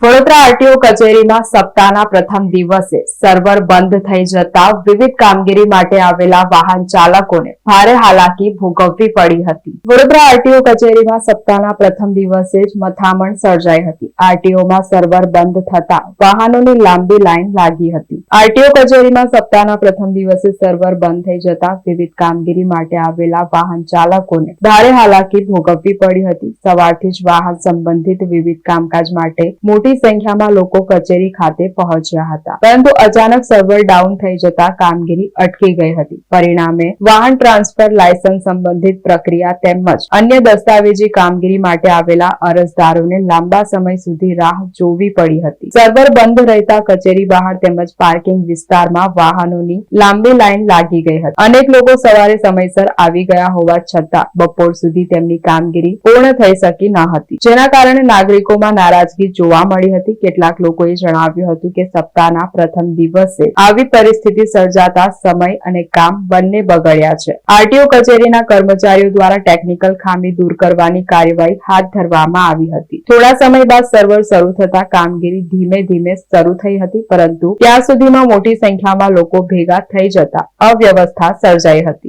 Vadodara RTO કચેરીમાં સપ્તાહના પ્રથમ દિવસે સર્વર બંધ થઈ જતા વિવિધ કામગીરી માટે આવેલા વાહન ચાલકોને ભારે હાલાકી ભોગવવી પડી હતી. વડોદરા આરટીઓ કચેરીમાં સપ્તાહના પ્રથમ દિવસે જ મથામણ સર્જાઈ હતી. આરટીઓમાં સર્વર બંધ થતા વાહનોની લાંબી લાઈન લાગી હતી. આરટીઓ કચેરીમાં સપ્તાહના પ્રથમ દિવસે સર્વર બંધ થઈ જતા વિવિધ કામગીરી માટે આવેલા વાહન ચાલકોને ભારે હાલાકી ભોગવવી પડી હતી. સવારથી જ વાહન સંબંધિત વિવિધ કામકાજ માટે મોટી સંખ્યામાં લોકો કચેરી ખાતે પહોંચ્યા હતા, પરંતુ અચાનક સર્વર ડાઉન થઈ જતા કામગીરી અટકી ગઈ હતી. પરિણામે વાહન ટ્રાન્સફર લાયસન્સ સંબંધિત પ્રક્રિયા તેમજ અન્ય દસ્તાવેજી કામગીરી માટે આવેલા અરજદારોને લાંબા સમય સુધી રાહ જોવી પડી હતી. સર્વર બંધ રહેતા કચેરી બહાર તેમજ પાર્કિંગ વિસ્તારમાં વાહનોની લાંબી લાઈન લાગી ગઈ હતી. અનેક લોકો સવારે સમયસર આવી ગયા હોવા છતાં બપોર સુધી તેમની કામગીરી પૂર્ણ થઈ શકી ન હતી, જેના કારણે નાગરિકોમાં નારાજગી જોવા મળી હતી. કેટલાક લોકોએ જણાવ્યું હતું કે સપ્તાહના પ્રથમ દિવસે આવી પરિસ્થિતિ સર્જાતા સમય અને કામ બંને બગડ્યા છે. આરટીઓ કચેરીના કર્મચારીઓ દ્વારા ટેકનિકલ ખામી દૂર કરવાની કાર્યવાહી હાથ ધરવામાં આવી હતી. થોડા સમય બાદ સર્વર શરૂ થતા કામગીરી ધીમે ધીમે શરૂ થઈ હતી, પરંતુ ત્યાં સુધીમાં મોટી સંખ્યામાં લોકો ભેગા થઈ જતા અવ્યવસ્થા સર્જાઈ હતી.